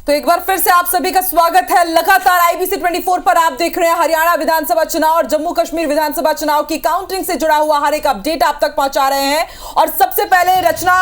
तो एक बार फिर से आप सभी का स्वागत है। लगातार आईबीसी 24 पर आप देख रहे हैं हरियाणा विधानसभा चुनाव और जम्मू कश्मीर विधानसभा चुनाव की काउंटिंग से जुड़ा हुआ हर एक अपडेट आप तक पहुंचा रहे हैं। और सबसे पहले रचना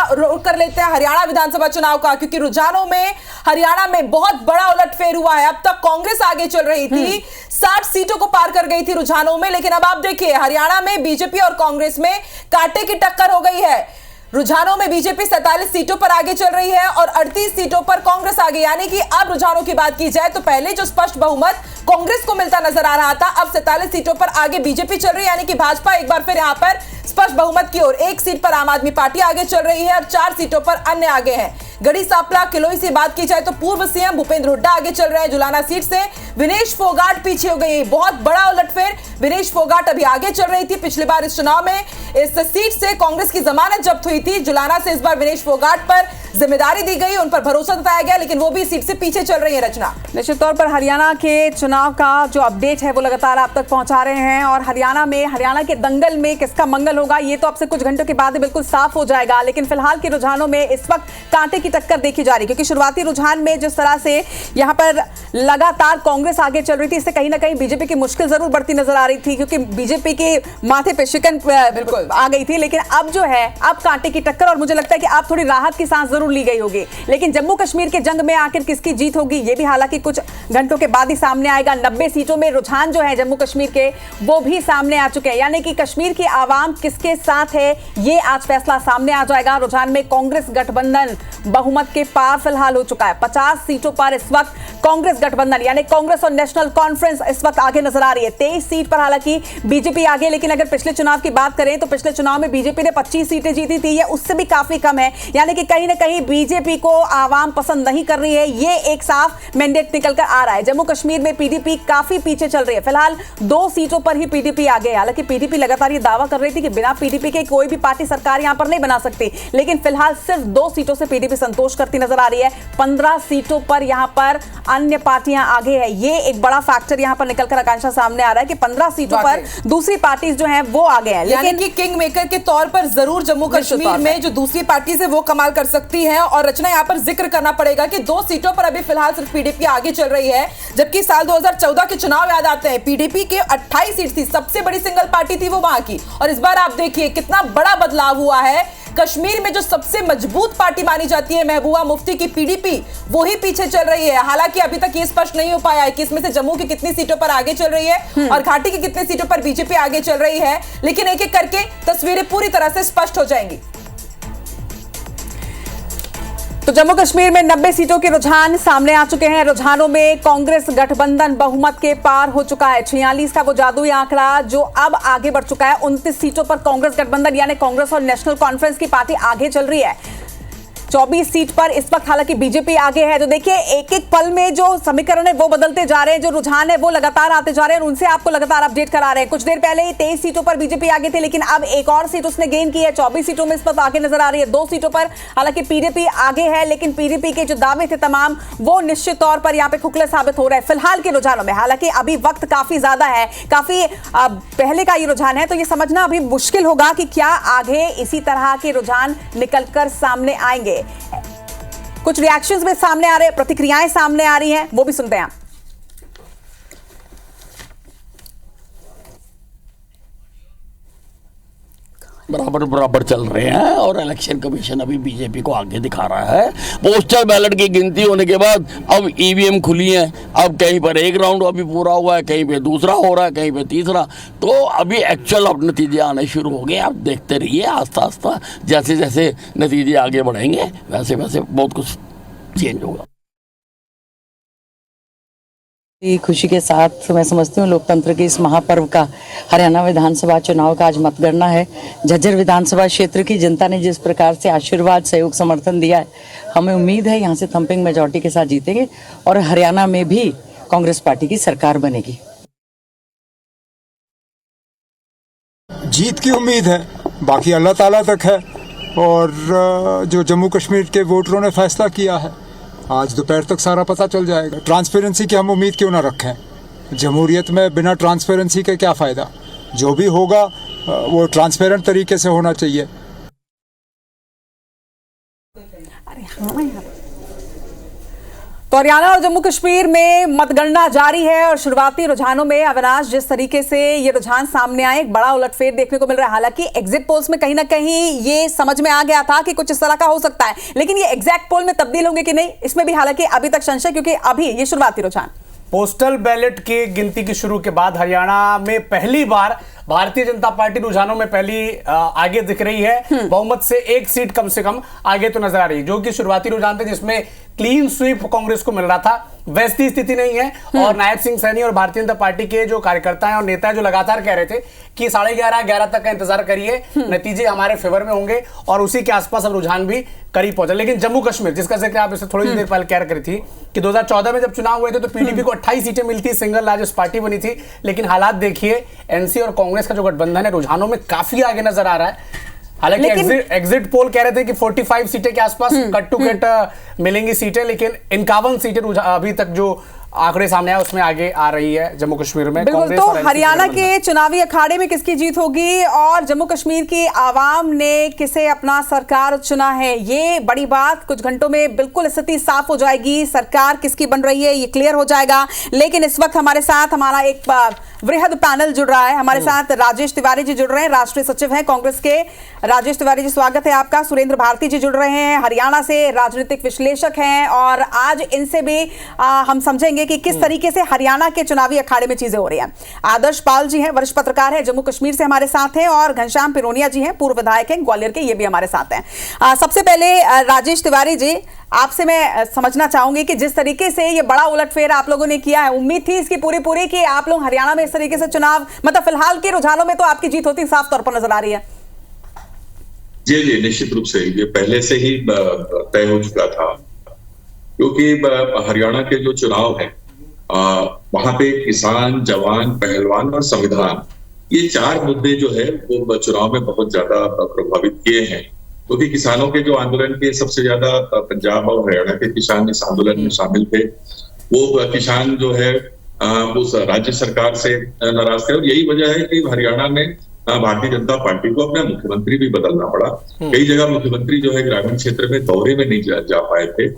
कर लेते हैं हरियाणा विधानसभा चुनाव का, क्योंकि रुझानों में हरियाणा में बहुत बड़ा उलटफेर हुआ है। अब तक कांग्रेस आगे चल रही थी, 60 सीटों को पार कर गई थी रुझानों में, लेकिन अब आप देखिए हरियाणा में बीजेपी और कांग्रेस में कांटे की टक्कर हो गई है। रुझानों में बीजेपी 47 सीटों पर आगे चल रही है और 38 सीटों पर कांग्रेस आगे, यानी कि अब रुझानों की बात की जाए तो पहले जो स्पष्ट बहुमत कांग्रेस को मिलता नजर आ रहा था, अब 47 सीटों पर आगे बीजेपी चल रही है, यानी कि भाजपा एक बार फिर यहां पर स्पष्ट बहुमत की ओर। एक सीट पर आम आदमी पार्टी आगे चल रही है और 4 सीटों पर अन्य आगे हैं। गढ़ी सांपला किलोई से बात की जाए तो पूर्व सीएम भूपेंद्र हुड्डा आगे चल रहे हैं। जुलाना सीट से विनेश फोगाट पीछे हो गई, बहुत बड़ा उलटफेर। विनेश फोगाट अभी आगे चल रही थी, पिछली बार इस चुनाव में इस सीट से कांग्रेस की जमानत जब्त हुई थी। जुलाना से इस बार विनेश फोगाट पर जिम्मेदारी दी गई, उन पर भरोसा जताया गया, लेकिन वो भी सीट से पीछे चल रही है। रचना, निश्चित तौर पर हरियाणा के चुनाव का जो अपडेट है वो लगातार आप तक पहुंचा रहे हैं और हरियाणा के दंगल में किसका मंगल होगा ये तो अब से कुछ घंटों के बाद बिल्कुल साफ हो जाएगा। लेकिन फिलहाल के रुझानों में इस वक्त कांटे की टक्कर देखी जा रही है, क्योंकि शुरुआती रुझान में जिस तरह से यहां पर लगातार कांग्रेस आगे चल रही थी, इससे कहीं ना कहीं बीजेपी की मुश्किल जरूर बढ़ती नजर आ रही थी, क्योंकि बीजेपी के माथे पे शिकन बिल्कुल आ गई थी। लेकिन अब जो है अब कांटे की टक्कर, और मुझे लगता है कि अब थोड़ी राहत की सांस जरूर ली गई होगी। लेकिन जम्मू कश्मीर के जंग में आखिर किसकी जीत होगी ये भी हालांकि कुछ घंटों के बाद ही सामने आएगा। 90 सीटों में रुझान जो है जम्मू कश्मीर के वो भी सामने आ चुके हैं, यानी कि कश्मीर की आवाम किसके साथ है ये आज फैसला सामने आ जाएगा। रुझान में कांग्रेस गठबंधन बहुमत के पार फिलहाल हो चुका है। 50 सीटों पर इस वक्त कांग्रेस गठबंधन यानी कांग्रेस और नेशनल कॉन्फ्रेंस इस वक्त आगे नजर आ रही है। 23 सीट पर हालांकि बीजेपी आगे, लेकिन अगर पिछले चुनाव की बात करें तो पिछले चुनाव में बीजेपी ने 25 सीटें जीती थी, ये उससे भी काफी कम है, यानी कि कहीं ना कहीं बीजेपी को आवाम पसंद नहीं कर रही है, ये एक साफ मैंडेट निकल कर आ रहा है। जम्मू कश्मीर में पीडीपी काफी पीछे चल रही है, फिलहाल 2 सीटों पर ही पीडीपी आगे है। हालांकि पीडीपी लगातार ये दावा कर रही थी कि बिना पीडीपी के कोई भी पार्टी सरकार यहां पर नहीं बना सकती, लेकिन फिलहाल सिर्फ 2 सीटों से पीडीपी संतोष करती नजर आ रही है। 15 सीटों पर यहां पर अन्य पार्टियां आगे है, ये एक बड़ा फैक्टर यहां पर निकलकर आकांक्षा सामने आ रहा है कि 15 सीटों पर दूसरी पार्टी जो है वो आगे है। लेकिन कि किंग मेकर के तौर पर जरूर जम्मू कश्मीर में जो दूसरी पार्टी है वो कमाल कर सकती है। और रचना यहां पर जिक्र करना पड़ेगा कि 2 सीटों पर अभी फिलहाल सिर्फ पीडीपी आगे चल रही है, जबकि साल 2014 के चुनाव याद आते हैं, पीडीपी के 28 सीट थी, सबसे बड़ी सिंगल पार्टी थी वो वहां की। और इस बार आप देखिए कितना बड़ा बदलाव हुआ है। कश्मीर में जो सबसे मजबूत पार्टी मानी जाती है महबूबा मुफ्ती की पीडीपी, वो ही पीछे चल रही है। हालांकि अभी तक ये स्पष्ट नहीं हो पाया है कि इसमें से जम्मू की कितनी सीटों पर आगे चल रही है और घाटी की कितनी सीटों पर बीजेपी आगे चल रही है, लेकिन एक एक करके तस्वीरें पूरी तरह से स्पष्ट हो जाएंगी। तो जम्मू कश्मीर में 90 सीटों के रुझान सामने आ चुके हैं। रुझानों में कांग्रेस गठबंधन बहुमत के पार हो चुका है। 46 का वो जादुई आंकड़ा जो अब आगे बढ़ चुका है। 29 सीटों पर कांग्रेस गठबंधन यानी कांग्रेस और नेशनल कॉन्फ्रेंस की पार्टी आगे चल रही है। 24 सीट पर इस वक्त हालांकि बीजेपी आगे है। तो देखिए एक एक पल में जो समीकरण है वो बदलते जा रहे हैं, जो रुझान है वो लगातार आते जा रहे हैं और उनसे आपको लगातार अपडेट करा रहे हैं। कुछ देर पहले 23 सीटों पर बीजेपी आगे थे, लेकिन अब एक और सीट उसने गेन की है। 24 सीटों में इस वक्त आगे नजर आ रही है। 2 सीटों पर हालांकि पीडीपी आगे है, लेकिन पीडीपी के जो दावे थे तमाम वो निश्चित तौर पर यहाँ पे खुखले साबित हो रहे हैं फिलहाल के रुझानों में। हालांकि अभी वक्त काफी ज्यादा है, काफी पहले का ये रुझान है, तो ये समझना अभी मुश्किल होगा कि क्या आगे इसी तरह के रुझान निकलकर सामने आएंगे। कुछ रिएक्शंस में सामने आ रहे हैं, प्रतिक्रियाएं सामने आ रही हैं, वो भी सुनते हैं आप। बराबर चल रहे हैं और इलेक्शन कमीशन अभी बीजेपी को आगे दिखा रहा है। पोस्टल बैलेट की गिनती होने के बाद अब ईवीएम खुली है, अब कहीं पर एक राउंड अभी पूरा हुआ है, कहीं पे दूसरा हो रहा है, कहीं पे तीसरा, तो अभी एक्चुअल अब नतीजे आने शुरू हो गए। आप देखते रहिए आस्ता आस्ता जैसे जैसे नतीजे आगे बढ़ेंगे वैसे वैसे बहुत कुछ चेंज होगा। खुशी के साथ मैं समझती हूँ लोकतंत्र के इस महापर्व का हरियाणा विधानसभा चुनाव का आज मतगणना है। झज्जर विधानसभा क्षेत्र की जनता ने जिस प्रकार से आशीर्वाद सहयोग समर्थन दिया है, हमें उम्मीद है यहाँ से थंपिंग मेजॉरिटी के साथ जीतेंगे और हरियाणा में भी कांग्रेस पार्टी की सरकार बनेगी। जीत की उम्मीद है, बाकी अल्लाह ताला तक है। और जो जम्मू कश्मीर के वोटरों ने फैसला किया है आज दोपहर तक सारा पता चल जाएगा। ट्रांसपेरेंसी की हम उम्मीद क्यों ना रखें, जमहूरियत में बिना ट्रांसपेरेंसी के क्या फ़ायदा। जो भी होगा वो ट्रांसपेरेंट तरीके से होना चाहिए। तो हरियाणा और जम्मू कश्मीर में मतगणना जारी है और शुरुआती रुझानों में अविनाश जिस तरीके से ये रुझान सामने आए, एक बड़ा उलटफेर देखने को मिल रहा है। हालांकि एग्जिट पोल्स में कहीं ना कहीं ये समझ में आ गया था कि कुछ इस तरह का हो सकता है, लेकिन ये एग्जैक्ट पोल में तब्दील होंगे कि नहीं, इसमें भी हालांकि अभी तक संशय, क्योंकि अभी ये शुरुआती रुझान। पोस्टल बैलेट की गिनती की शुरू के बाद हरियाणा में पहली बार भारतीय जनता पार्टी रुझानों में पहली आगे दिख रही है। बहुमत से एक सीट कम से कम आगे तो नजर आ रही है, जो कि शुरुआती रुझान थे जिसमें क्लीन स्वीप कांग्रेस को मिल रहा था, वैसी स्थिति नहीं है। और नायब सिंह सैनी और भारतीय जनता पार्टी के जो कार्यकर्ता हैं और नेता हैं जो लगातार कह रहे थे कि 11:30 तक का इंतजार करिए, नतीजे हमारे फेवर में होंगे, और उसी के आसपास अब रुझान भी करीब पहुंचा। लेकिन जम्मू कश्मीर, जिसका जिक्र आप इससे थोड़ी देर पहले कह रही थी कि 2014 में जब चुनाव हुए थे तो पीडीपी को 28 सीटें मिलती, सिंगल लार्जेस्ट पार्टी बनी थी। लेकिन हालात देखिए, एनसी और कांग्रेस का जो गठबंधन है रुझानों में काफी आगे नजर आ रहा है। हालांकि एग्जिट पोल कह रहे थे कि 45 सीटें के आसपास कट टू कट मिलेंगी सीटें, लेकिन 51 सीटें अभी तक जो आंकड़े सामने आए उसमें आगे आ रही है जम्मू कश्मीर में। बिल्कुल, तो हरियाणा के चुनावी अखाड़े में किसकी जीत होगी और जम्मू कश्मीर की आवाम ने किसे अपना सरकार चुना है, ये बड़ी बात। कुछ घंटों में बिल्कुल स्थिति साफ हो जाएगी, सरकार किसकी बन रही है ये क्लियर हो जाएगा। लेकिन इस वक्त हमारे साथ हमारा एक वृहद पैनल जुड़ रहा है। हमारे साथ राजेश तिवारी जी जुड़ रहे हैं, राष्ट्रीय सचिव हैं कांग्रेस के। राजेश तिवारी जी, स्वागत है आपका। सुरेंद्र भारती जी जुड़ रहे हैं, हरियाणा से राजनीतिक विश्लेषक हैं, और आज इनसे भी हम समझेंगे कि किस तरीके से हरियाणा के चुनावी अखाड़े में चीजें हो रही हैं। आदर्श पाल जी हैं, वरिष्ठ पत्रकार हैं, जम्मू कश्मीर से हमारे साथ हैं, और घनश्याम पिरोनिया जी हैं, पूर्व विधायक हैं ग्वालियर के, ये भी हमारे साथ हैं। सबसे पहले राजेश तिवारी जी, आपसे मैं समझना चाहूंगी कि जिस तरीके से ये बड़ा उलटफेर आप लोगों ने किया है, उम्मीद थी इसकी पूरी कि आप लोग हरियाणा में इस तरीके से चुनाव, मतलब फिलहाल के रुझानों में तो आपकी जीत होती साफ तौर पर नजर आ रही है। जी, निश्चित रूप से ये पहले से ही तय हो चुका था, क्योंकि हरियाणा के जो चुनाव है वहां पे किसान, जवान, पहलवान और संविधान, ये 4 मुद्दे जो है वो चुनाव में बहुत ज्यादा प्रभावित किए हैं। क्योंकि किसानों के जो आंदोलन के सबसे ज्यादा पंजाब और हरियाणा के किसान इस आंदोलन में शामिल थे। वो किसान जो है वो राज्य सरकार से नाराज थे, और यही वजह है कि हरियाणा में भारतीय जनता पार्टी को अपना मुख्यमंत्री भी बदलना पड़ा। कई जगह मुख्यमंत्री जो है ग्रामीण क्षेत्र में दौरे में नहीं जा पाए थे,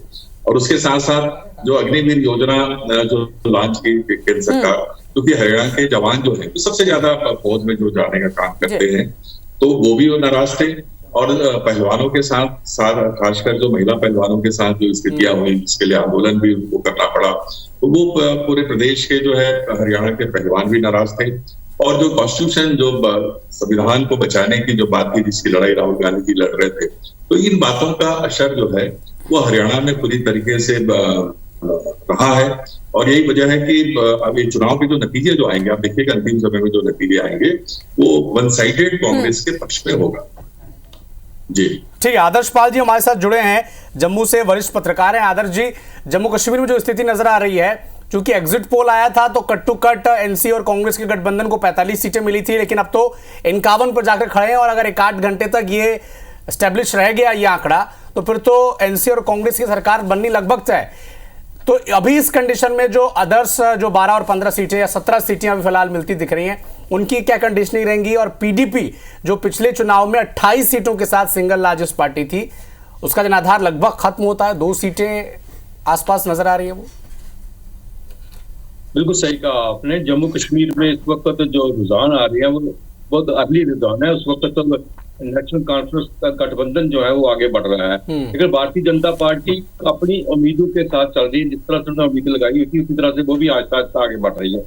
और उसके साथ साथ जो अग्निवीर योजना जो लॉन्च की केंद्र सरकार, क्योंकि हरियाणा के जवान जो है सबसे ज्यादा फौज में जो जाने का काम करते हैं, तो वो भी नाराज थे। और पहलवानों के साथ खासकर जो महिला पहलवानों के साथ जो स्थितियां हुई, इसके लिए आंदोलन भी उनको करना पड़ा। तो वो पूरे प्रदेश के जो है हरियाणा के पहलवान भी नाराज थे। और जो कॉन्स्टिट्यूशन, जो संविधान को बचाने की जो बात थी, जिसकी लड़ाई राहुल गांधी जी लड़ रहे थे, तो इन बातों का असर जो है वो हरियाणा में पूरी तरीके से रहा है। और यही वजह है कि अब ये चुनाव के जो नतीजे जो आएंगे, आप देखिएगा अंतिम समय में जो नतीजे आएंगे वो वन साइडेड कांग्रेस के पक्ष में होगा। जी ठीक है, आदर्श पाल जी हमारे साथ जुड़े हैं, जम्मू से वरिष्ठ पत्रकार हैं। आदर्श जी, जम्मू कश्मीर में जो स्थिति नजर आ रही है, क्योंकि एग्जिट पोल आया था तो कट टू कट एनसी और कांग्रेस के गठबंधन को 45 सीटें मिली थी, लेकिन अब तो 51 पर जाकर खड़े हैं। और अगर 1-8 घंटे तक ये स्टैब्लिश रह गया ये आंकड़ा, तो फिर तो एनसी और कांग्रेस की सरकार बननी लगभग तय। तो अभी इस कंडीशन में जो अदर्स जो 12 और 15 सीटें या 17 सीटें अभी फिलहाल मिलती दिख रही हैं, उनकी क्या कंडीशनिंग रहेंगी? और पीडीपी जो पिछले चुनाव में 28 सीटों के साथ सिंगल लार्जेस्ट पार्टी थी, उसका जनाधार लगभग खत्म होता है, 2 सीटें आसपास नजर आ रही है। वो बिल्कुल सही कहा आपने। जम्मू कश्मीर में इस वक्त जो रुझान आ रहे हैं वो बहुत अर्ली रुझान है। उस वक्त तो नेशनल कॉन्फ्रेंस का गठबंधन जो है वो आगे बढ़ रहा है, लेकिन भारतीय जनता पार्टी अपनी उम्मीदों के साथ चल रही है। जिस तरह से उन्होंने उम्मीदें लगाई थी उसी तरह से वो भी आहिस्ता आहिस्ता आगे बढ़ रही है,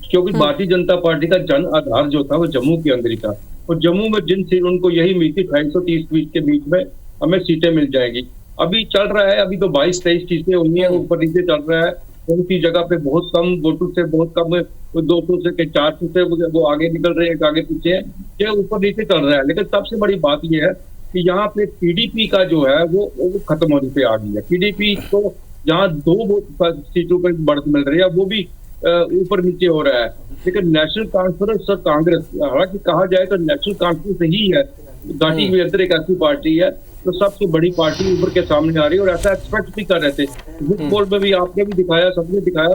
क्योंकि भारतीय जनता पार्टी का जन आधार जो था वो जम्मू के अंदर ही था। और जम्मू में जिन सीट उनको यही उम्मीद थी 230 सीट के बीच में हमें सीटें मिल जाएंगी। अभी चल रहा है, अभी तो 22-23 सीटें हुई है, ऊपर नीचे चल रहा है। उनकी जगह पे बहुत कम वोटों से, बहुत कम 200 से 400 से वो आगे निकल रहे हैं, आगे पीछे है, ये ऊपर नीचे चल रहा है। लेकिन सबसे बड़ी बात यह है कि यहाँ पे पीडीपी का जो है वो खत्म होने पे आ गई है। पीडीपी को जहाँ 2 सीटों पर बढ़त मिल रही है वो भी ऊपर नीचे हो रहा है। लेकिन नेशनल कॉन्फ्रेंस और कांग्रेस, हालांकि कहा जाए तो नेशनल कॉन्फ्रेंस ही है, घाटी के अंदर एक ऐसी पार्टी है तो सबसे बड़ी पार्टी ऊपर के सामने आ रही है, और ऐसा एक्सपेक्ट भी कर रहे थे। पोल में भी आपने भी दिखाया, सबने दिखाया,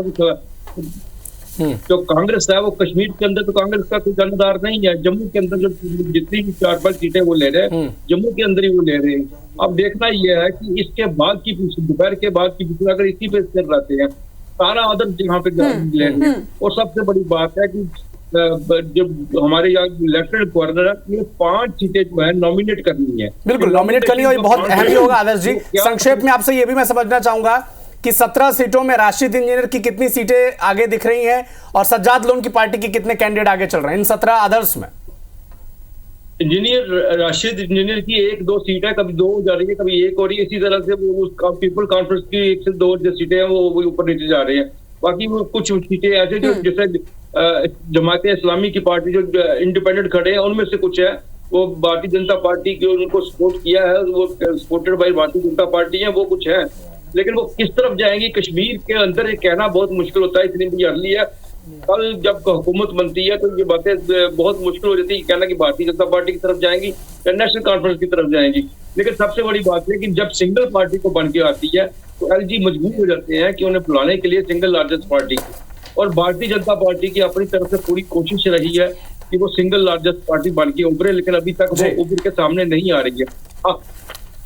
जो कांग्रेस है वो कश्मीर के अंदर तो कांग्रेस का कोई दावेदार नहीं है। जम्मू के अंदर जो जितनी भी 4-5 सीटें वो ले रहे हैं, जम्मू के अंदर ही वो ले रहे हैं। अब देखना यह है कि इसके बाद की दोपहर के बाद की अगर इसी पे स्थिर रहते हैं, सारा अदर जगह पे ले रहे हैं। और सबसे बड़ी बात है कि जब हमारे यहाँ लेफ्टिनेंट गवर्नर है, ये 5 सीटें जो है नॉमिनेट करनी है। बिल्कुल नॉमिनेट करनी है, बहुत अहम भी होगा। आदर्श जी, संक्षेप में आपसे ये भी मैं समझना चाहूंगा कि 17 सीटों में राशिद इंजीनियर की कितनी सीटें आगे दिख रही हैं और सज्जाद लोन की पार्टी की कितने कैंडिडेट आगे चल रहे हैं इन 17 अदर्स में? राशिद इंजीनियर की 1-2 सीटें, कभी 2 हो जा रही है, कभी 1 हो रही है। इसी तरह से वो पीपल कॉन्फ्रेंस की 1 से 2 जो सीटें हैं वो ऊपर नीचे जा रही है। बाकी वो कुछ सीटें ऐसे जो जैसे जमात इस्लामी की पार्टी जो इंडिपेंडेंट खड़े हैं, उनमें से कुछ है वो भारतीय जनता पार्टी की उनको सपोर्ट किया है, वो supported by Bharatiya Janata party है, वो कुछ है। लेकिन वो किस तरफ जाएंगी कश्मीर के अंदर ये कहना बहुत मुश्किल होता है, इतनी भी अर्ली है। कल जब हुकूमत बनती है तो ये बातें बहुत मुश्किल हो जाती है कहना कि भारतीय जनता पार्टी की तरफ जाएंगी या नेशनल कॉन्फ्रेंस की तरफ जाएंगी। लेकिन सबसे बड़ी बात है कि जब सिंगल पार्टी को बन के आती है तो एलजी मजबूर हो जाते हैं कि उन्हें बुलाने के लिए सिंगल लार्जेस्ट पार्टी की। और भारतीय जनता पार्टी की अपनी तरफ से पूरी कोशिश रही है कि वो सिंगल लार्जेस्ट पार्टी बन के उभरे, लेकिन अभी तक वो उभर के सामने नहीं आ रही है।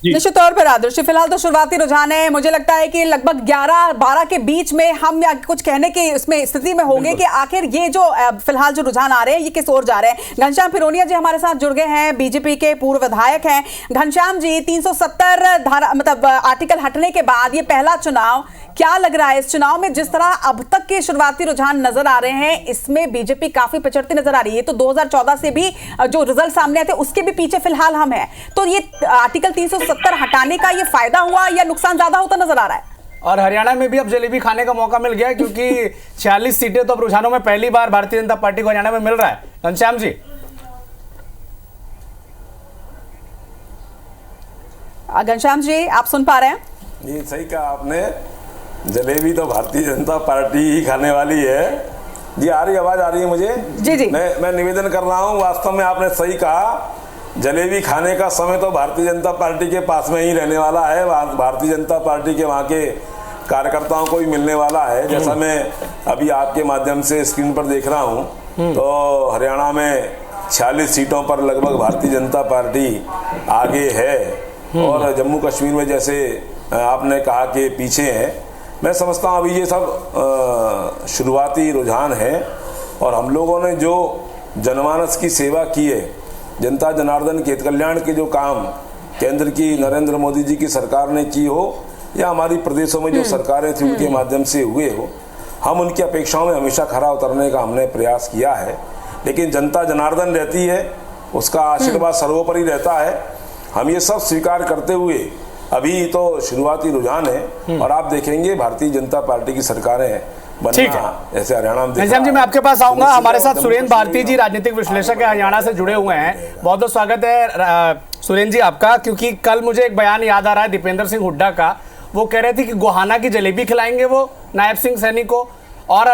निश्चित तौर पर आदर्श, फिलहाल तो शुरुआती रुझान है। मुझे लगता है कि लगभग 11-12 के बीच में हम कुछ कहने की उसमें स्थिति में होंगे कि आखिर ये जो फिलहाल जो रुझान आ रहे हैं ये किस ओर जा रहे हैं। घनश्याम फिरोनिया जी हमारे साथ जुड़ गए हैं, बीजेपी के पूर्व विधायक हैं। घनश्याम जी, 370 धारा मतलब आर्टिकल हटने के बाद ये पहला चुनाव, क्या लग रहा है इस चुनाव में जिस तरह अब तक के शुरुआती रुझान नजर आ रहे हैं, इसमें बीजेपी काफी पिछड़ती नजर आ रही है? तो 2014 से भी जो रिजल्ट सामने आए थे उसके भी पीछे फिलहाल हम हैं, तो ये आर्टिकल 370 हटाने का ये फायदा हुआ या नुकसान ज्यादा होता नजर आ रहा है? और हरियाणा में भी अब जलेबी खाने का मौका मिल गया क्योंकि 46 सीटें तो अब रुझानों में पहली बार भारतीय जनता पार्टी को हरियाणा में मिल रहा है। घनश्याम जी, घनश्याम जी आप सुन पा रहे हैं? ये सही कहा आपने, जलेबी तो भारतीय जनता पार्टी ही खाने वाली है। जी आ रही आवाज आ रही है मुझे? जी जी मैं निवेदन कर रहा हूँ, वास्तव में आपने सही कहा, जलेबी खाने का समय तो भारतीय जनता पार्टी के पास में ही रहने वाला है। भारतीय जनता पार्टी के वहाँ के कार्यकर्ताओं को भी मिलने वाला है। जैसा मैं अभी आपके माध्यम से स्क्रीन पर देख रहा हूँ तो हरियाणा में 46 सीटों पर लगभग भारतीय जनता पार्टी आगे है और जम्मू कश्मीर में जैसे आपने कहा कि पीछे है। मैं समझता हूँ अभी ये सब शुरुआती रुझान है और हम लोगों ने जो जनमानस की सेवा की है, जनता जनार्दन के हित कल्याण के जो काम केंद्र की नरेंद्र मोदी जी की सरकार ने की हो या हमारी प्रदेशों में जो सरकारें थी उनके माध्यम से हुए हो, हम उनकी अपेक्षाओं में हमेशा खरा उतरने का हमने प्रयास किया है। लेकिन जनता जनार्दन रहती है, उसका आशीर्वाद सर्वोपरि रहता है। हम ये सब स्वीकार करते हुए अभी तो शुरुआती रुझान है और आप देखेंगे भारतीय जनता पार्टी की सरकारें बनना जैसे हरियाणा में। घनश्याम जी मैं आपके पास आऊंगा, हमारे साथ सुरेंद्र भारती जी राजनीतिक विश्लेषक है, हरियाणा से जुड़े हुए हैं। बहुत बहुत स्वागत है सुरेंद्र जी आपका, क्योंकि कल मुझे एक बयान याद आ रहा है दीपेंद्र सिंह हुड्डा का। वो कह रहे थे कि गोहाना की जलेबी खिलाएंगे वो नायब सिंह सैनी को, और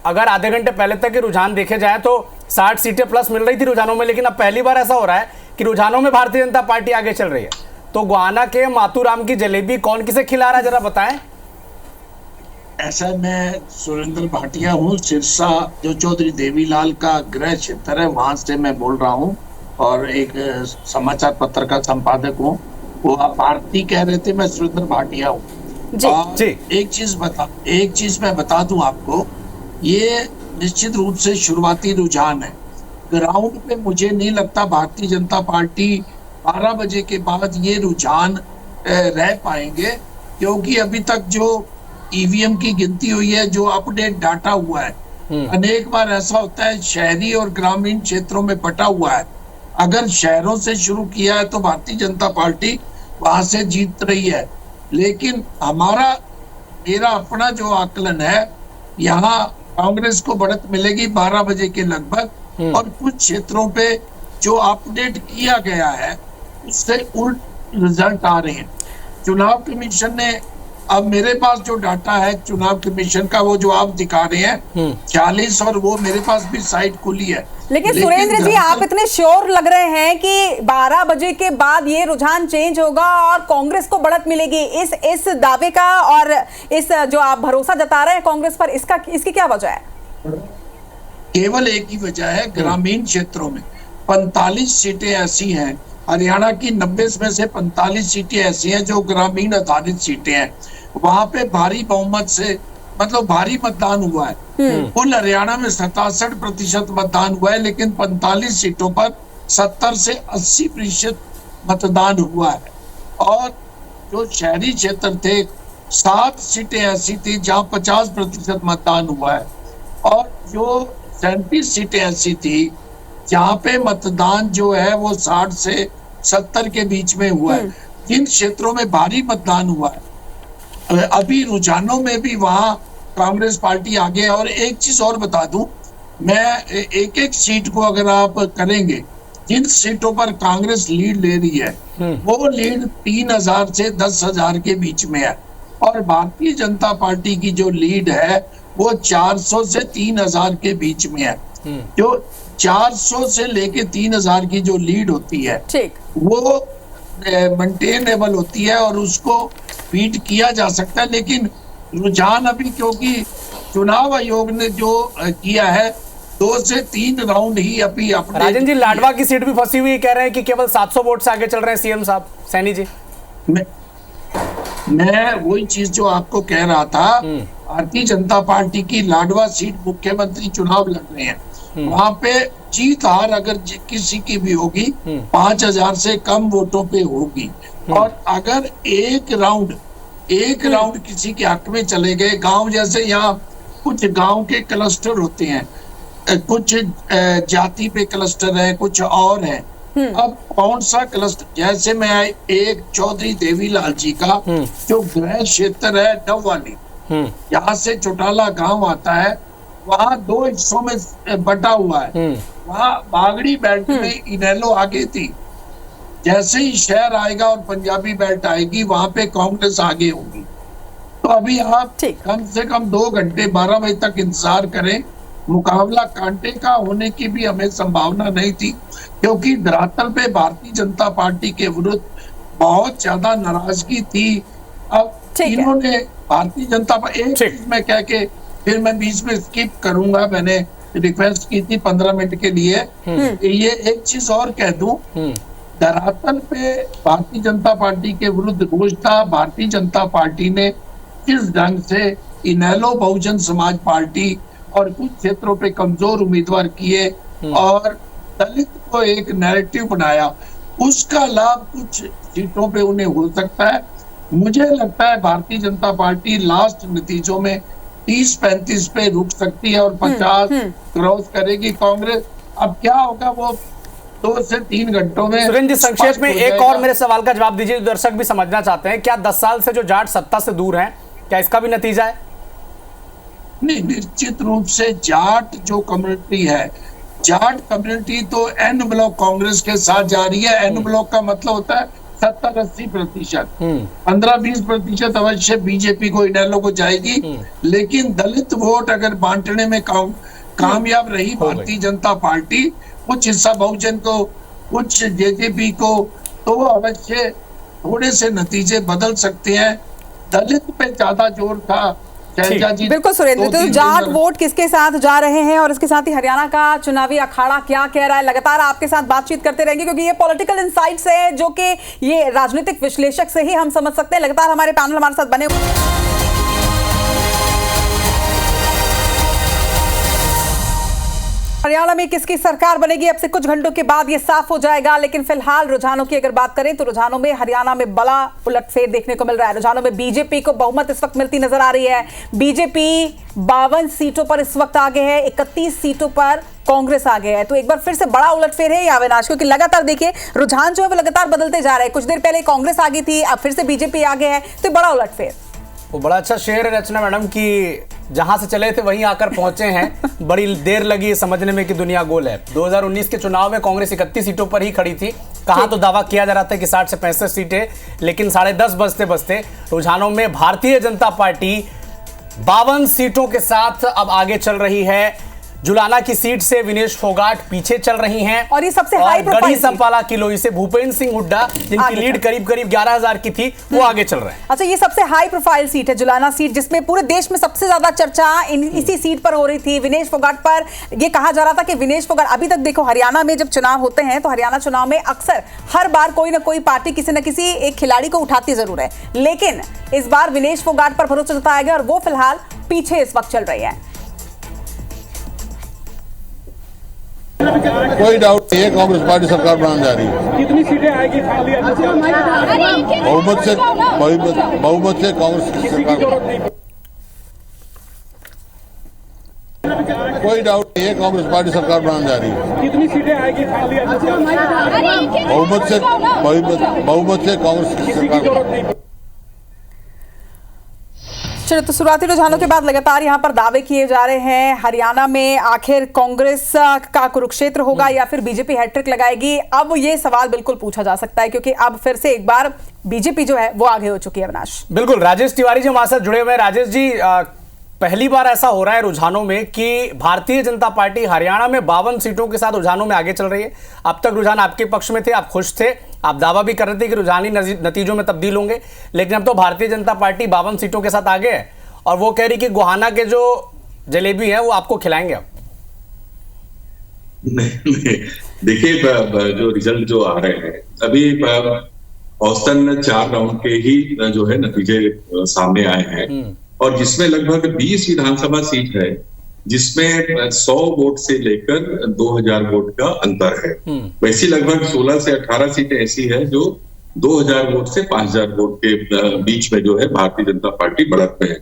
अगर आधे घंटे पहले तक के रुझान देखे जाए तो 60 सीटें प्लस मिल रही थी रुझानों में, लेकिन अब पहली बार ऐसा हो रहा है कि रुझानों में भारतीय जनता पार्टी आगे चल रही है। तो गोहाना के मातूराम की जलेबी कौन किसे खिला रहा है, जरा बताएं। ऐसा मैं सुरेंद्र भाटिया हूँ, सिरसा जो चौधरी देवीलाल का गृह क्षेत्र है वहां से मैं बोल रहा हूँ और एक समाचार पत्र का संपादक हूँ। वो आप भारती कह रहे थे, मैं सुरेंद्र भाटिया हूँ। जी। एक चीज मैं बता दूं आपको, ये निश्चित रूप से शुरुआती रुझान है। ग्राउंड पे मुझे नहीं लगता भारतीय जनता पार्टी 12 बजे के बाद ये रुझान रह पाएंगे, क्योंकि अभी तक जो ईवीएम की गिनती हुई है, जो अपडेट डाटा हुआ है, अनेक बार ऐसा होता है शहरी और ग्रामीण क्षेत्रों में बटा हुआ है। अगर शहरों से शुरू किया है तो भारतीय जनता पार्टी वहां से जीत रही है, लेकिन मेरा अपना जो आकलन है, यहाँ कांग्रेस को बढ़त मिलेगी 12 बजे के लगभग, और कुछ क्षेत्रों पे जो अपडेट किया गया है उससे उल्ट रिजल्ट आ रहे हैं। चुनाव कमीशन ने, अब मेरे पास जो डाटा है चुनाव कमीशन का, वो जो आप दिखा रहे हैं 40, और वो मेरे पास भी साइट खुली है। लेकिन सुरेंद्र जी आप इतने श्योर लग रहे हैं कि 12 बजे के बाद ये रुझान चेंज होगा और कांग्रेस को बढ़त मिलेगी, इस दावे का और इस जो आप भरोसा जता रहे हैं कांग्रेस पर, इसकी क्या वजह है? केवल एक ही वजह है, ग्रामीण क्षेत्रों में 45 सीटें ऐसी हैं, हरियाणा की 90 में से 45 सीटें ऐसी हैं जो ग्रामीण आधारित सीटें हैं। वहां पे भारी बहुमत से मतलब भारी मतदान हुआ है। कुल हरियाणा में 67% मतदान हुआ है, लेकिन 45 सीटों पर 70 से 80% मतदान हुआ है। और जो शहरी क्षेत्र थे 7 सीटें ऐसी थी जहां 50% मतदान हुआ है, और जो 37 सीटें ऐसी थी जहां पे मतदान जो है वो 60 से 70 के बीच में हुआ है। जिन क्षेत्रों में भारी मतदान हुआ है, अभी रुझानों में भी वहां कांग्रेस पार्टी आगे है। और एक चीज और बता दूं, मैं एक एक सीट को अगर आप करेंगे, जिन सीटों पर कांग्रेस लीड ले रही है वो लीड 3000 से 10,000 के बीच में है, और भारतीय जनता पार्टी की जो लीड है वो 400 से 3000 के बीच में है। जो 400 से लेके 3000 की जो लीड होती है वो मेंटेनेबल होती है और उसको बीट किया जा सकता है। लेकिन रुझान अभी, क्योंकि चुनाव आयोग ने जो किया है 2 से 3 राउंड ही अभी अपने। राजन जी, लाडवा की सीट भी फंसी हुई, कह रहे हैं कि केवल 700 वोट से आगे चल रहे हैं सीएम साहब। सैनी जी, मैं वही चीज जो आपको कह रहा था, भारतीय जनता पार्टी की लाडवा सीट मुख्यमंत्री चुनाव लड़ रहे हैं, वहां पे जीत हार अगर किसी की भी होगी 5000 से कम वोटों पे होगी। और अगर एक राउंड किसी के हक में चले गए, गांव जैसे यहाँ कुछ गांव के क्लस्टर होते हैं, कुछ जाति पे क्लस्टर है, कुछ और है। अब कौन सा क्लस्टर, जैसे मैं एक चौधरी देवीलाल जी का जो गृह क्षेत्र है डबवाली, यहाँ से चौटाला गांव आता है, वहाँ 2 हिस्सों में बटा हुआ है। वहाँ बागड़ी बेल्ट में इनेलो आगे थी, जैसे ही शहर आएगा और पंजाबी बेल्ट आएगी वहां पे कांग्रेस आगे होगी। तो अभी आप कम से कम 2 घंटे 12 बजे तक इंतजार करें। मुकाबला कांटे का होने की भी हमें संभावना नहीं थी, क्योंकि धरातल पे भारतीय जनता पार्टी के विरुद्ध बहुत ज्यादा नाराजगी थी। अब इन्होंने भारतीय जनता पार्टी, एक चीज में कह के फिर मैं बीच में स्किप करूंगा, मैंने रिक्वेस्ट की थी 15 मिनट के लिए। ये एक चीज और कह दूं, धरातल पे भारतीय जनता पार्टी के विरुद्ध रोष था। भारतीय जनता पार्टी ने किस ढंग से इनेलो बहुजन समाज पार्टी और कुछ क्षेत्रों पे कमजोर उम्मीदवार किए और दलित को एक नैरेटिव बनाया, उसका लाभ कुछ सीटों पे उन्हें हो सकता है। मुझे लगता है भारतीय जनता पार्टी लास्ट नतीजों में 30-35 पे रुक सकती है और 50 क्रॉस करेगी। कांग्रेस अब क्या होगा वो 2 से 3 घंटों में। सुरेंद्र जी, संक्षेप में एक और मेरे सवाल का जवाब दीजिए, दर्शक भी समझना चाहते हैं। क्या 10 साल से जो जाट सत्ता से दूर हैं, क्या इसका भी नतीजा है? नहीं, निश्चित रूप से जाट जो कम्युनिटी है, जाट कम्युनिटी तो एन ब्लॉक कांग्रेस के साथ जा रही है। एन ब्लॉक का मतलब होता है 70-80%, 15-20% अवश्य बीजेपी को, इनेलो को जाएगी। लेकिन दलित वोट अगर बांटने में कामयाब रही भारतीय जनता पार्टी, कुछ हिस्सा बहुजन को, कुछ जेजेपी को, तो अवश्य थोड़े से नतीजे बदल सकते हैं। दलित पे ज्यादा जोर था। बिल्कुल सुरेंद्र, तो जाट वोट किसके साथ जा रहे हैं और इसके साथ ही हरियाणा का चुनावी अखाड़ा क्या कह रहा है, लगातार आपके साथ बातचीत करते रहेंगे, क्योंकि ये पॉलिटिकल इनसाइट्स है जो कि ये राजनीतिक विश्लेषक से ही हम समझ सकते हैं। लगातार हमारे पैनल हमारे साथ बने। हरियाणा में किसकी सरकार बनेगी अब से कुछ घंटों के बाद ये साफ हो जाएगा। लेकिन फिलहाल रुझानों की अगर बात करें तो रुझानों में हरियाणा में बड़ा उलटफेर देखने को मिल रहा है। रुझानों में बीजेपी को बहुमत इस वक्त मिलती नजर आ रही है। बीजेपी 52 सीटों पर इस वक्त आगे है, 31 सीटों पर कांग्रेस आगे है। तो एक बार फिर से बड़ा उलटफेर है या अविनाश, क्योंकि लगातार देखिए रुझान जो है वो लगातार बदलते जा रहे हैं। कुछ देर पहले कांग्रेस आगे थी, अब फिर से बीजेपी आगे है, तो बड़ा उलटफेर। वो बड़ा अच्छा शेर है रचना मैडम की, जहां से चले थे वहीं आकर पहुंचे हैं। बड़ी देर लगी समझने में कि दुनिया गोल है। 2019 के चुनाव में कांग्रेस 31 सीटों पर ही खड़ी थी। कहां तो दावा किया जा रहा था कि 60 से 65 सीटें, लेकिन 10:30 बजते बजते रुझानों में भारतीय जनता पार्टी 52 सीटों के साथ अब आगे चल रही है। जुलाना की सीट से विनेश फोगाट पीछे चल रही हैं और ये सबसे हाई प्रोफाइल गढ़ी संपाला किलोई से भूपेंद्र सिंह हुड्डा जिनकी लीड करीब करीब 11,000 की थी वो आगे चल रहे हैं। अच्छा, ये सबसे हाई प्रोफाइल सीट है जुलाना सीट, जिसमें पूरे देश में सबसे ज्यादा चर्चा इसी सीट पर हो रही थी, विनेश फोगाट पर। ये कहा जा रहा था कि विनेश फोगाट, अभी तक देखो हरियाणा में जब चुनाव होते हैं तो हरियाणा चुनाव में अक्सर हर बार कोई ना कोई पार्टी किसी न किसी एक खिलाड़ी को उठाती जरूर है, लेकिन इस बार विनेश फोगाट पर भरोसा जताया गया और वो फिलहाल पीछे इस वक्त चल रही है। कोई डाउट नहीं है, कांग्रेस पार्टी सरकार बनाने जा रही है। कितनी सीटें आएगी बहुमत से कांग्रेस की सरकार। कोई डाउट नहीं है, कांग्रेस पार्टी सरकार बनाने जा रही है। कितनी सीटें आएगी बहुमत से कांग्रेस की सरकार। चलो, तो शुरुआती रुझानों के बाद लगातार यहां पर दावे किए जा रहे हैं हरियाणा में आखिर कांग्रेस का कुरुक्षेत्र होगा या फिर बीजेपी हैट्रिक लगाएगी। अब ये सवाल बिल्कुल पूछा जा सकता है क्योंकि अब फिर से एक बार बीजेपी जो है वो आगे हो चुकी है। अविनाश, बिल्कुल, राजेश तिवारी जी हमारे साथ जुड़े हुए हैं। राजेश जी, पहली बार ऐसा हो रहा है रुझानों में कि भारतीय जनता पार्टी हरियाणा में 52 सीटों के साथ रुझानों में आगे चल रही है। अब तक रुझान आपके पक्ष में थे, आप खुश थे, आप दावा भी कर रहे थे कि रुझानी नतीजों में तब्दील होंगे, लेकिन अब तो भारतीय जनता पार्टी 52 सीटों के साथ आगे है और वो कह रही कि गोहाना के जो जलेबी है वो आपको खिलाएंगे। अब नहीं, देखिए जो रिजल्ट जो आ रहे हैं अभी औसतन 4 राउंड के ही जो है नतीजे सामने आए हैं और जिसमें लगभग 20 विधानसभा सीट है जिसमें 100 वोट से लेकर 2000 वोट का अंतर है। वैसी लगभग 16 से 18 सीटें ऐसी है जो 2000 वोट से 5000 वोट के बीच में जो है भारतीय जनता पार्टी बढ़त में है।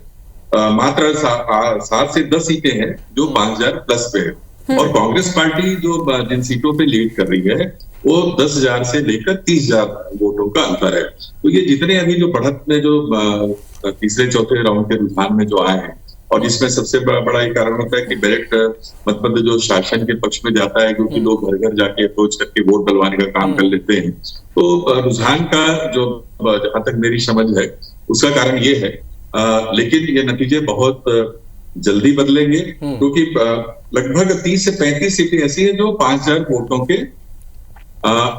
मात्र 7 से 10 सीटें हैं जो 5000 प्लस पे है और कांग्रेस पार्टी जो जिन सीटों पे लीड कर रही है वो 10,000 से लेकर 30,000 वोटों का अंतर है। तो ये जितने अभी जो बढ़त में जो तीसरे चौथे राउंड के रुझान में जो आए हैं और इसमें सबसे बड़ा ये कारण होता है कि डायरेक्ट मतलब जो शासन के पक्ष में जाता है क्योंकि लोग घर घर जाके अप्रोच करके वोट डलवाने का काम कर लेते हैं। तो रुझान का जो जहां तक मेरी समझ है उसका कारण ये है, लेकिन ये नतीजे बहुत जल्दी बदलेंगे क्योंकि लगभग 30 से 35 सीटें ऐसी है जो 5,000 वोटों के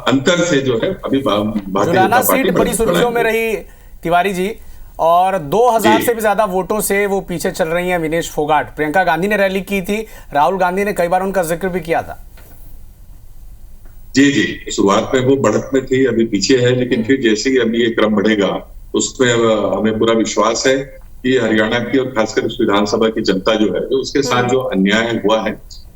अंतर से जो है अभी भारतीय जनता पार्टी बड़ी सुर्खियों में रही तिवारी जी और 2000 से भी ज्यादा वोटों से वो पीछे चल रही हैं विनेश फोगाट। प्रियंका गांधी ने रैली की थी, राहुल गांधी ने कई बार उनका जिक्र भी किया था। जी, शुरुआत में वो बढ़त में थी, अभी पीछे है, लेकिन फिर जैसे ही अभी ये क्रम बढ़ेगा उसमें हमें पूरा विश्वास है कि हरियाणा की और खासकर उस विधानसभा की जनता जो है जो उसके साथ जो अन्याय हुआ है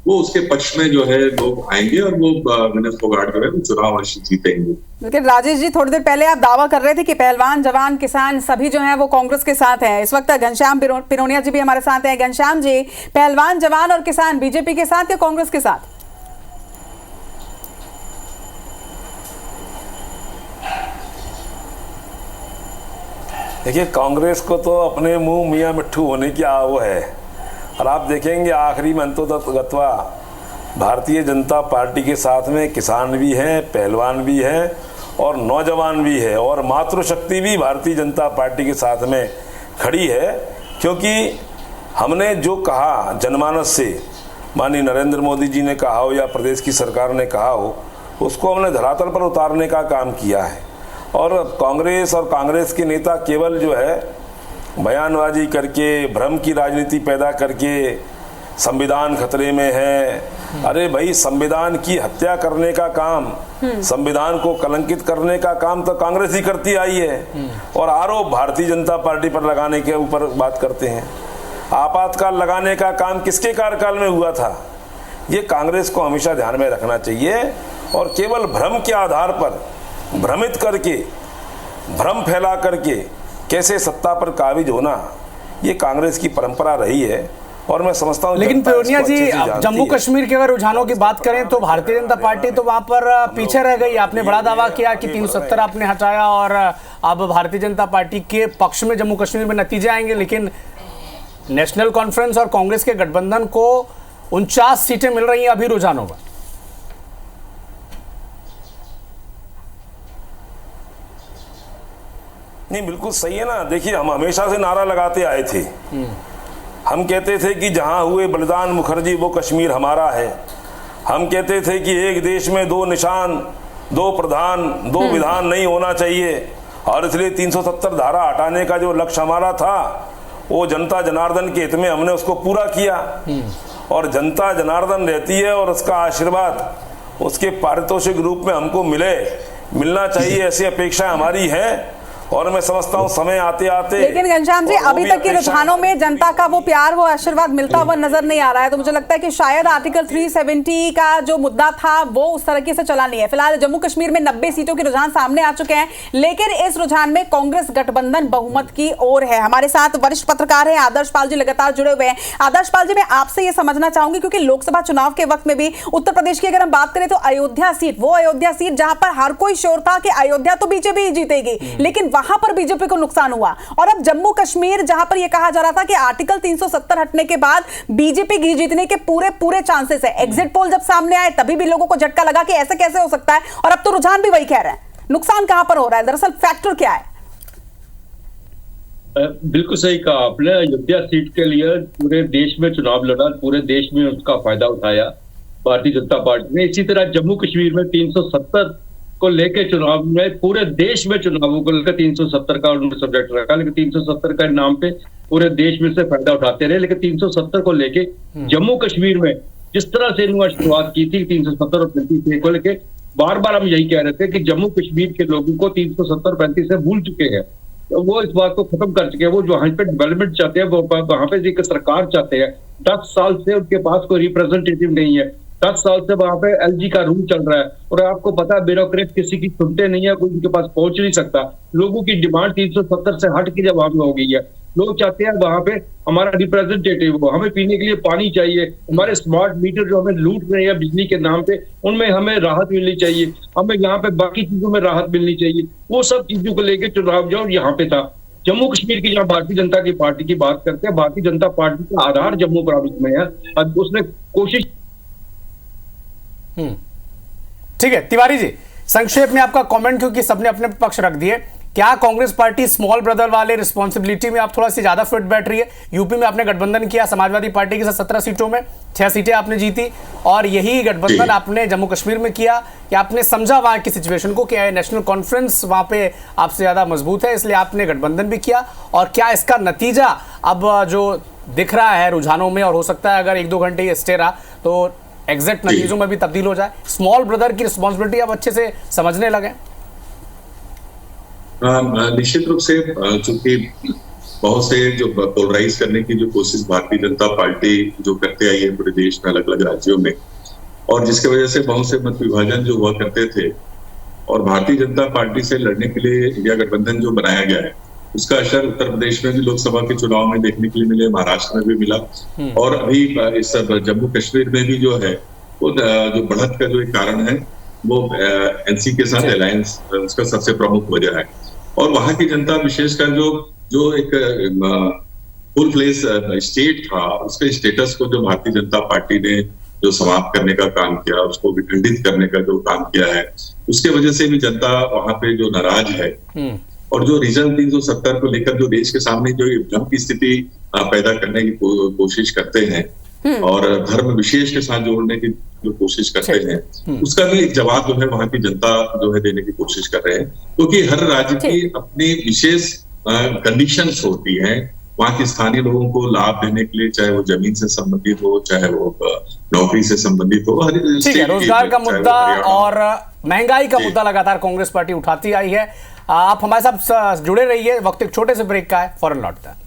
वो उसके पक्ष में जो है लोग आएंगे और वो विनेश फोगाट जो है वो चुनाव अवश्य जीतेंगे। लेकिन राजेश जी, थोड़ी देर पहले आप दावा कर रहे थे कि पहलवान, जवान, किसान सभी जो हैं वो कांग्रेस के साथ हैं। इस वक्त घनश्याम पिरोनिया जी भी हमारे साथ हैं। घनश्याम जी, पहलवान, जवान और किसान बीजेपी के साथ या कांग्रेस के साथ? देखिए, कांग्रेस को तो अपने मुंह मियां मिट्ठू होने की वो है और आप देखेंगे आखिरी में अंतोगत्वा भारतीय जनता पार्टी के साथ में किसान भी हैं, पहलवान भी हैं और नौजवान भी है और मातृशक्ति भी भारतीय जनता पार्टी के साथ में खड़ी है। क्योंकि हमने जो कहा जनमानस से, माननीय नरेंद्र मोदी जी ने कहा हो या प्रदेश की सरकार ने कहा हो, उसको हमने धरातल पर उतारने का काम किया है। और कांग्रेस और कांग्रेस के नेता केवल जो है बयानबाजी करके, भ्रम की राजनीति पैदा करके संविधान खतरे में है, अरे भाई संविधान की हत्या करने का काम, संविधान को कलंकित करने का काम तो कांग्रेस ही करती आई है और आरोप भारतीय जनता पार्टी पर लगाने के ऊपर बात करते हैं। आपातकाल लगाने का काम किसके कार्यकाल में हुआ था? ये कांग्रेस को हमेशा ध्यान में रखना चाहिए और केवल भ्रम के आधार पर भ्रमित करके, भ्रम फैला करके कैसे सत्ता पर काबिज होना, ये कांग्रेस की परंपरा रही है और मैं समझता हूं। लेकिन पिरोनिया जी, जम्मू कश्मीर के अगर रुझानों की बात करें तो भारतीय जनता पार्टी तो वहां पर पीछे रह गई। आपने बड़ा दावा किया कि 370 आपने हटाया और अब भारतीय जनता पार्टी के पक्ष में जम्मू कश्मीर में नतीजे आएंगे, लेकिन नेशनल कॉन्फ्रेंस और कांग्रेस के गठबंधन को 49 सीटें मिल रही हैं अभी रुझानों में। नहीं, बिल्कुल सही है ना। देखिए, हम हमेशा से नारा लगाते आए थे, हम कहते थे कि जहां हुए बलिदान मुखर्जी वो कश्मीर हमारा है। हम कहते थे कि एक देश में दो निशान, दो प्रधान, दो विधान नहीं होना चाहिए, और इसलिए 370 धारा हटाने का जो लक्ष्य हमारा था वो जनता जनार्दन के हित में हमने उसको पूरा किया। और जनता जनार्दन रहती है और उसका आशीर्वाद उसके पारितोषिक रूप में हमको मिलना चाहिए, ऐसी अपेक्षा हमारी है। और मैं समझता हूँ समय आते आते, लेकिन घनश्याम जी अभी तक के रुझानों में जनता का वो प्यार, वो आशीर्वाद मिलता हुआ नजर नहीं आ रहा है। तो मुझे लगता है कि शायद आर्टिकल 370 का जो मुद्दा था वो उस तरीके से चला नहीं है। फिलहाल जम्मू कश्मीर में 90 सीटों के रुझान सामने आ चुके हैं, लेकिन इस रुझान में कांग्रेस गठबंधन बहुमत की ओर है। हमारे साथ वरिष्ठ पत्रकार है आदर्श पाल जी लगातार जुड़े हुए हैं। आदर्श पाल जी, मैं आपसे ये समझना चाहूंगी, क्योंकि लोकसभा चुनाव के वक्त में भी उत्तर प्रदेश की अगर हम बात करें तो अयोध्या सीट, वो अयोध्या सीट जहां पर हर कोई श्योर था कि अयोध्या तो बीजेपी ही जीतेगी, लेकिन वहां पर बीजेपी को नुकसान हुआ। और अब जम्मू कश्मीर जहां पर यह कहा जा रहा था कि आर्टिकल 370 हटने के बाद बीजेपी की जीतने के पूरे चांसेस है। एग्जिट पोल जब सामने आए तभी भी लोगों को झटका लगा कि ऐसे कैसे हो सकता है, और अब तो रुझान भी वही कह रहे हैं। नुकसान कहां पर हो रहा है, दरअसल फैक्टर क्या है? बिल्कुल सही कहा आपने। अयोध्या सीट के लिए पूरे देश में चुनाव लड़ा, पूरे देश में उसका फायदा उठाया भारतीय जनता पार्टी ने। इसी तरह जम्मू कश्मीर में 370 को लेके चुनाव में, पूरे देश में चुनावों को लेकर 370 का उन्होंने सब्जेक्ट रखा, लेकिन 370 का नाम पे पूरे देश में से फायदा उठाते रहे। लेकिन 370 को लेके जम्मू कश्मीर में जिस तरह से इन्होंने शुरुआत की थी 370 और 35 को लेके, बार बार हम यही कह रहे थे कि जम्मू कश्मीर के लोगों को 370-35 से भूल चुके हैं, तो वो इस बात को खत्म कर चुके हैं। वो जो वहां पे डेवलपमेंट चाहते हैं, वो वहां पे एक सरकार चाहते हैं। 10 साल से उनके पास कोई रिप्रेजेंटेटिव नहीं है, 10 साल से वहां पे एलजी का रूल चल रहा है, और आपको पता है ब्यूरोक्रेट किसी की सुनते नहीं है, कोई उनके पास पहुंच नहीं सकता। लोगों की डिमांड 370 से हट के जब वहां पे हो गई है, लोग चाहते हैं वहां पे हमारा रिप्रेजेंटेटिव हो, हमें पीने के लिए पानी चाहिए, हमारे स्मार्ट मीटर जो हमें लूट रहे हैं बिजली के नाम पे, उनमें हमें राहत मिलनी चाहिए, हमें यहाँ पे बाकी चीजों में राहत मिलनी चाहिए। वो सब चीजों को लेकर चुनाव जो यहाँ पे था। जम्मू कश्मीर की जहाँ भारतीय जनता की पार्टी की बात करते हैं, भारतीय जनता पार्टी का आधार जम्मू प्रांत में है, और उसने कोशिश। ठीक है तिवारी जी, संक्षेप में आपका कमेंट, क्योंकि सबने अपने पक्ष रख दिए। क्या कांग्रेस पार्टी स्मॉल ब्रदर वाले रिस्पॉन्सिबिलिटी में आप थोड़ा सी ज्यादा फिट बैठ रही है? यूपी में आपने गठबंधन किया समाजवादी पार्टी के साथ 17 सीटों में 6 सीटें आपने जीती, और यही गठबंधन आपने जम्मू कश्मीर में किया, या आपने समझा वहां की सिचुएशन को कि नेशनल कॉन्फ्रेंस वहां पे आपसे ज्यादा मजबूत है इसलिए आपने गठबंधन भी किया? और क्या इसका नतीजा अब जो दिख रहा है रुझानों में, और हो सकता है अगर 1-2 घंटे ये स्टे रहा तो एग्जैक्ट नतीजों में भी तब्दील हो जाए, स्मॉल ब्रदर की रिस्पॉन्सिबिलिटी आप अच्छे से समझने लगे? निश्चित रूप से, चूंकि बहुत से जो पोलराइज करने की जो कोशिश भारतीय जनता पार्टी जो करते आई है पूरे देश में अलग अलग राज्यों में, और जिसकी वजह से बहुत से मत विभाजन जो हुआ करते थे, और भारतीय जनता पार्टी से लड़ने के लिए इंडिया गठबंधन जो बनाया गया है, उसका असर उत्तर प्रदेश में भी लोकसभा के चुनाव में देखने के लिए मिले, महाराष्ट्र में भी मिला, और अभी इस जम्मू कश्मीर में भी जो है वो जो बढ़त का जो एक कारण है वो एनसी के साथ अलायंस उसका सबसे प्रमुख वजह है। और वहां की जनता विशेषकर जो एक फुल फ्लेज स्टेट था, उसके स्टेटस को जो भारतीय जनता पार्टी ने जो समाप्त करने का काम किया, उसको विखंडित करने का जो काम किया है, उसके वजह से भी जनता वहां पे जो नाराज है। और जो रीजन 370 को लेकर जो देश के सामने जो भ्रम की स्थिति पैदा करने की कोशिश करते हैं, और धर्म विशेष के साथ जोड़ने की जो कोशिश करते हैं, उसका भी एक जवाब जो है वहां की जनता जो है देने की कोशिश कर रहे हैं, क्योंकि हर राज्य की अपनी विशेष कंडीशंस होती हैं वहां के स्थानीय लोगों को लाभ देने के लिए, चाहे वो जमीन से संबंधित हो, चाहे वो नौकरी से संबंधित हो। ठीक है, रोजगार का मुद्दा और महंगाई का मुद्दा लगातार कांग्रेस पार्टी उठाती आई है। आप हमारे साथ जुड़े रहिए, वक्त एक छोटे से ब्रेक का है, फौरन लौटता है।